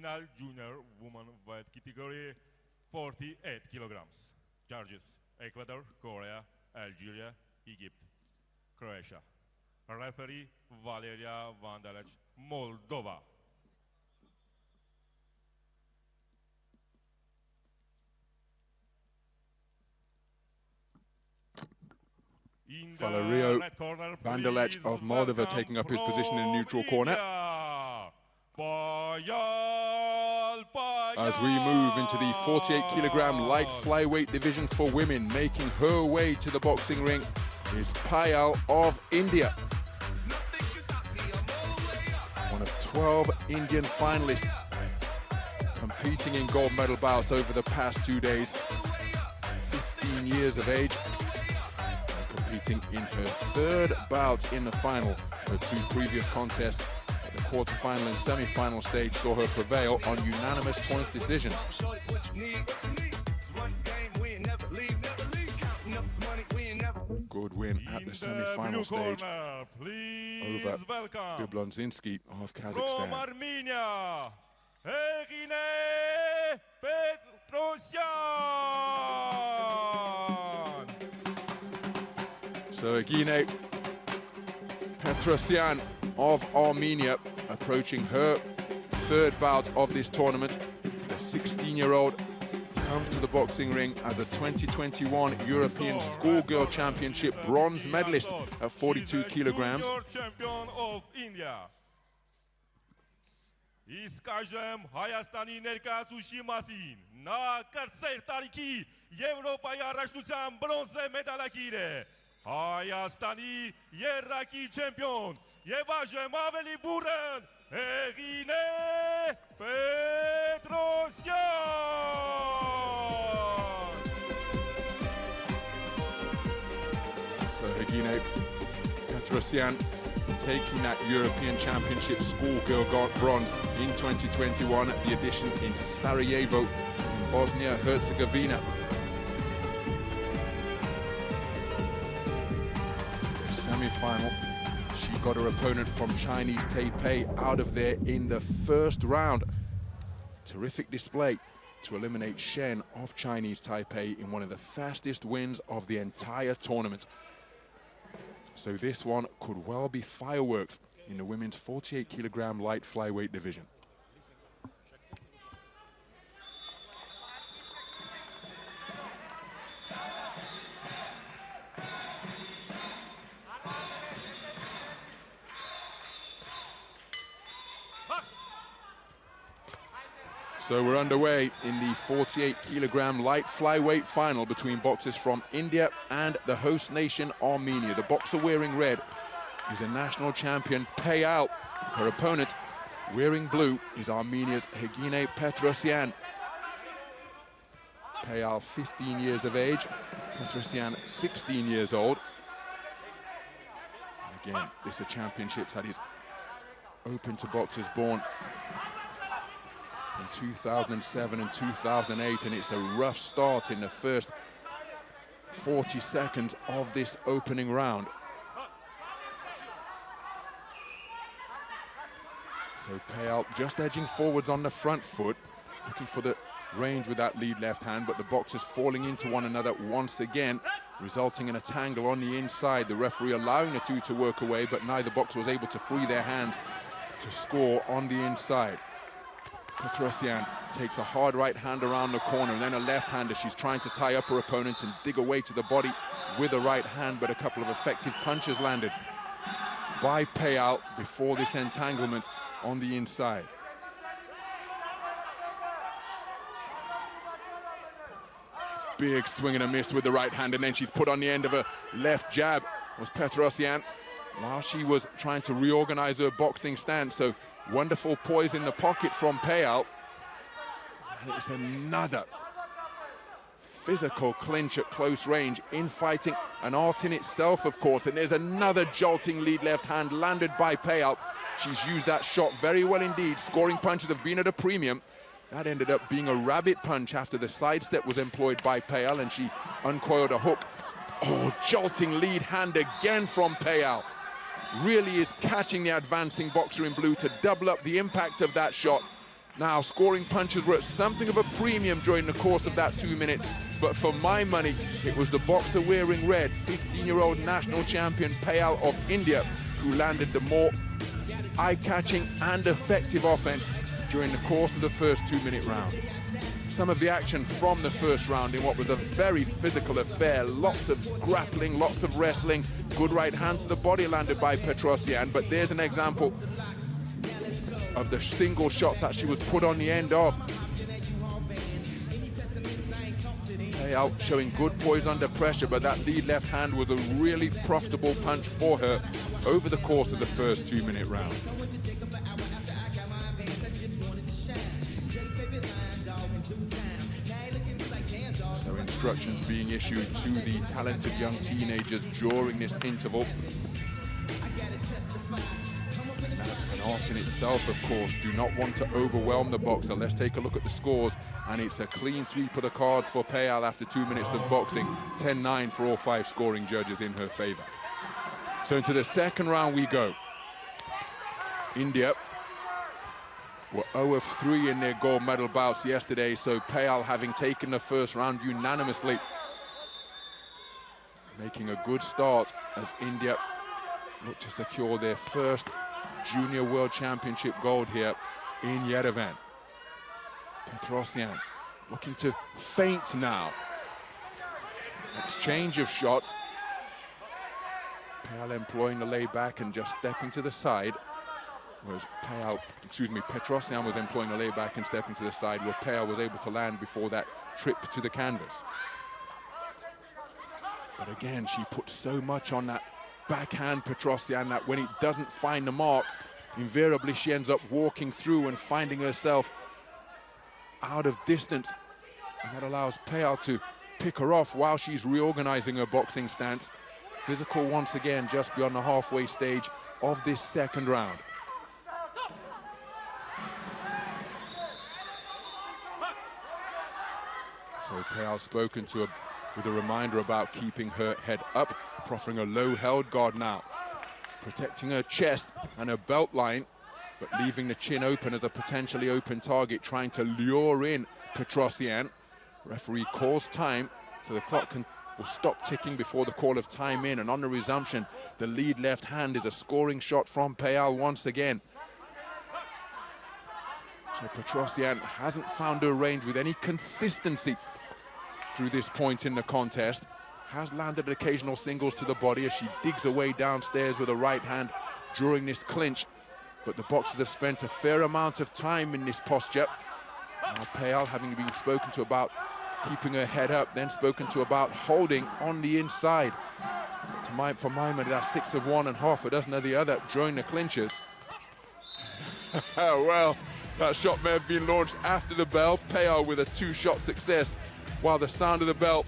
final junior woman weight category 48 kilograms. Judges: Ecuador, Korea, Algeria, Egypt, Croatia. Referee: Valeria Vandalec, Moldova. Valerio Vandalec of Moldova taking up his position in neutral corner. As we move into the 48 kilogram light flyweight division for women, making her way to the boxing ring is Payal of India. One of 12 Indian finalists competing in gold medal bouts over the past 2 days. 15 years of age. Competing in her third bout in the final. Her two previous contests at the quarterfinal and semi-final stage saw her prevail on unanimous points decisions. Good win at the semi-final stage over Blonzinski of Kazakhstan. From Armenia, Heghine Petrosyan. So Heghine Petrosyan of Armenia approaching her third bout of this tournament. The 16-year-old comes to the boxing ring as a 2021 European Schoolgirl Championship bronze medalist at 42 kilograms. Champion of India. Iskajëm Հայաստանի ներկայացուցիչի մասին, նա կրտսեր տարիքի Եվրոպայի առաջնության բրոնզե մեդալակիր է, Հայաստանի երրակի չեմպիոն եւ այժմ ավելի բուրըն Heghine Petrosyan. So Heghine Petrosyan taking that European Championship schoolgirl bronze in 2021 at the edition in Sarajevo in Bosnia-Herzegovina. The semi-final, she got her opponent from Chinese Taipei out of there in the first round. Terrific display to eliminate Shen of Chinese Taipei in one of the fastest wins of the entire tournament. So this one could well be fireworks in the women's 48 kilogram light flyweight division. So we're underway in the 48 kilogram light flyweight final between boxers from India and the host nation Armenia. The boxer wearing red is a national champion, Payal. Her opponent wearing blue is Armenia's Heghine Petrosyan. Payal 15 years of age, Petrosyan 16 years old. And again, this is a championships that is open to boxers born in 2007 and 2008, and it's a rough start in the first 40 seconds of this opening round. So Payal just edging forwards on the front foot, looking for the range with that lead left hand, but the boxers falling into one another once again, resulting in a tangle on the inside. The referee allowing the two to work away, but neither boxer was able to free their hands to score on the inside. Petrosyan takes a hard right hand around the corner and then a left hander. She's trying to tie up her opponent and dig away to the body with a right hand, but a couple of effective punches landed by Payal before this entanglement on the inside. Big swing and a miss with the right hand, and then she's put on the end of a left jab. Was Petrosyan while she was trying to reorganize her boxing stance. So wonderful poise in the pocket from Payal. And it's another physical clinch at close range. In fighting, an art in itself, of course. And there's another jolting lead left hand landed by Payal. She's used that shot very well indeed. Scoring punches have been at a premium. That ended up being a rabbit punch after the sidestep was employed by Payal and she uncoiled a hook. Oh, jolting lead hand again from Payal. Really is catching the advancing boxer in blue to double up the impact of that shot. Now, scoring punches were at something of a premium during the course of that 2 minutes, but for my money, it was the boxer wearing red, 15-year-old national champion Payal of India, who landed the more eye-catching and effective offense during the course of the first 2-minute round. Some of the action from the first round in what was a very physical affair, lots of grappling, lots of wrestling, good right hand to the body landed by Petrosyan, but there's an example of the single shot that she was put on the end of. Payal showing good poise under pressure, but that lead left hand was a really profitable punch for her over the course of the first 2-minute round. So instructions being issued to the talented young teenagers during this interval. And art in itself, of course, do not want to overwhelm the boxer. Let's take a look at the scores, and it's a clean sweep of the cards for Payal after 2 minutes of boxing. 10-9 for all 5 scoring judges in her favor. So into the second round we go. India were 0 of 3 in their gold medal bouts yesterday, so Payal, having taken the first round unanimously, making a good start as India look to secure their first Junior World Championship gold here in Yerevan. Petrosyan looking to feint now. Exchange of shots. Payal employing the lay back and just stepping to the side, whereas Petrosyan was employing the lay back and stepping to the side, where Payal was able to land before that trip to the canvas. But again, she put so much on that backhand, Petrosyan, that when it doesn't find the mark, invariably she ends up walking through and finding herself out of distance, and that allows Payal to pick her off while she's reorganizing her boxing stance. Physical once again just beyond the halfway stage of this second round. So Payal spoken to with a reminder about keeping her head up, proffering a low held guard now, protecting her chest and her belt line, but leaving the chin open as a potentially open target, trying to lure in Petrosyan. Referee calls time, so the clock will stop ticking before the call of time in, and on the resumption, the lead left hand is a scoring shot from Payal once again. So Petrosyan hasn't found her range with any consistency through this point in the contest. Has landed occasional singles to the body as she digs her way downstairs with a right hand during this clinch, but the boxers have spent a fair amount of time in this posture. Now Payal, having been spoken to about keeping her head up, then spoken to about holding on the inside. For my money, that's 6 of one and half a dozen of the other during the clinches. Well, that shot may have been launched after the bell. Payal with a 2-shot success, while the sound of the bell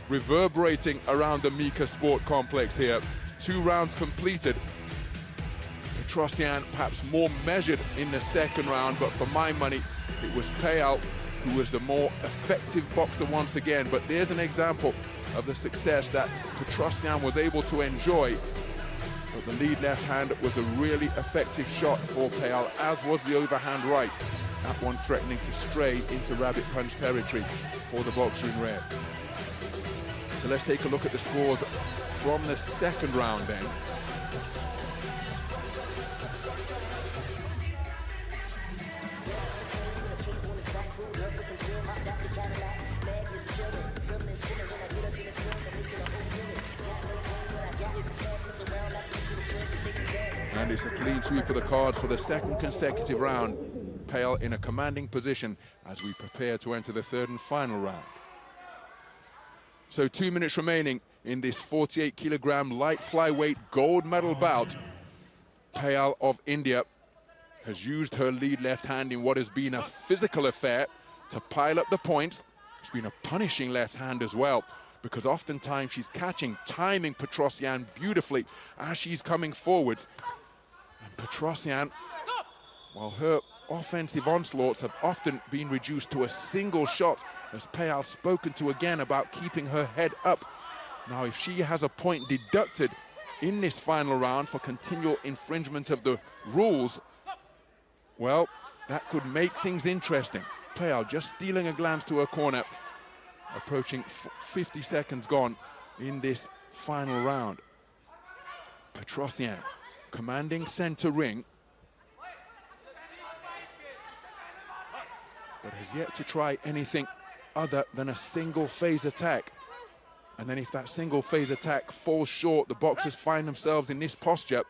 reverberating around the Mika Sport Complex here. 2 rounds completed. Petrosyan perhaps more measured in the second round, but for my money, it was Payal who was the more effective boxer once again. But there's an example of the success that Petrosyan was able to enjoy. But the lead left hand was a really effective shot for Payal, as was the overhand right. That one threatening to stray into rabbit punch territory for the boxer in red. So let's take a look at the scores from the second round then. And it's a clean sweep of the cards for the second consecutive round. Payal in a commanding position as we prepare to enter the third and final round. So 2 minutes remaining in this 48-kilogram light flyweight gold medal bout. Payal of India has used her lead left hand in what has been a physical affair to pile up the points. It's been a punishing left hand as well, because oftentimes she's catching, timing Petrosyan beautifully as she's coming forwards. And Petrosyan, while her offensive onslaughts have often been reduced to a single shot, as Payal spoken to again about keeping her head up. Now, if she has a point deducted in this final round for continual infringement of the rules, well, that could make things interesting. Payal just stealing a glance to her corner, approaching 50 seconds gone in this final round. Petrosyan commanding center ring, but has yet to try anything other than a single phase attack. And then if that single phase attack falls short, the boxers find themselves in this posture.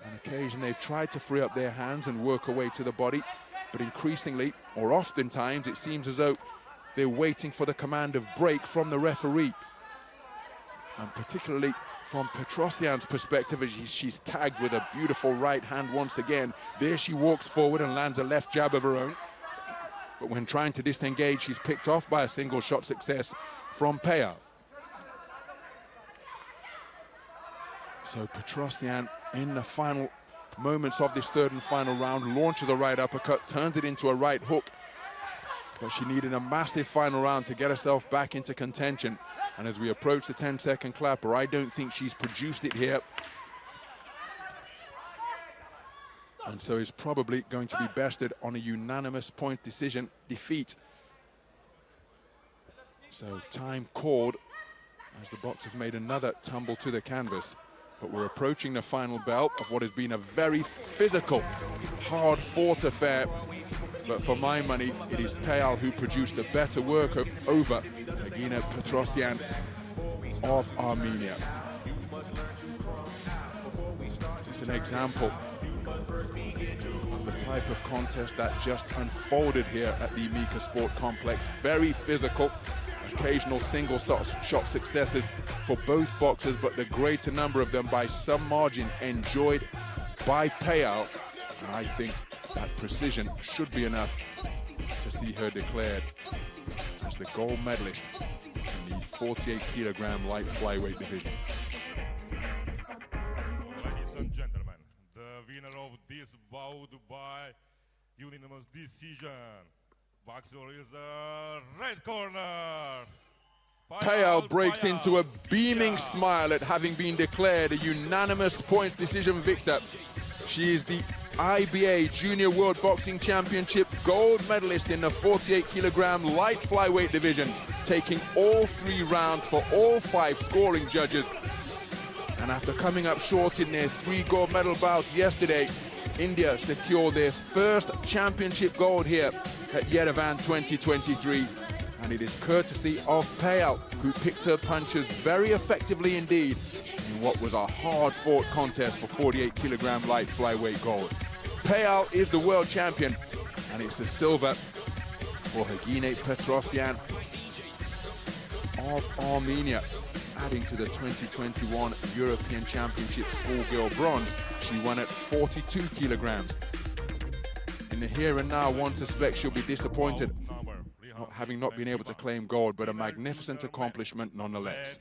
On occasion they've tried to free up their hands and work away to the body, but increasingly, or oftentimes, it seems as though they're waiting for the command of break from the referee. And particularly from Petrosyan's perspective, as she's tagged with a beautiful right hand once again. There she walks forward and lands a left jab of her own. But when trying to disengage, she's picked off by a single shot success from Payal. So Petrosyan, in the final moments of this third and final round, launches a right uppercut, turns it into a right hook. But she needed a massive final round to get herself back into contention. And as we approach the 10-second clapper, I don't think she's produced it here. And so is probably going to be bested on a unanimous point decision defeat. So time called as the boxers made another tumble to the canvas. But we're approaching the final bell of what has been a very physical, hard-fought affair. But for my money, it is Payal who produced a better work over Heghine Petrosyan of Armenia. It's an example of the type of contest that just unfolded here at the Mika Sport Complex. Very physical, occasional single shot successes for both boxers, but the greater number of them by some margin enjoyed by Payal. And I think that precision should be enough to see her declared as the gold medalist in the 48-kilogram light flyweight division. Ladies and gentlemen, the winner of this bout by unanimous decision, boxer is red corner. Payal breaks into a beaming smile at having been declared a unanimous points decision victor. She is the IBA Junior World Boxing Championship gold medalist in the 48-kilogram light flyweight division, taking all 3 rounds for all 5 scoring judges. And after coming up short in their 3 gold medal bouts yesterday, India secured their first championship gold here at Yerevan 2023. And it is courtesy of Payal, who picked her punches very effectively indeed in what was a hard-fought contest for 48-kilogram light flyweight gold. Payal is the world champion, and it's a silver for Heghine Petrosyan of Armenia, adding to the 2021 European Championship schoolgirl bronze. She won at 42 kilograms. In the here and now, one suspects she'll be disappointed having not been able to claim gold, but a magnificent accomplishment nonetheless.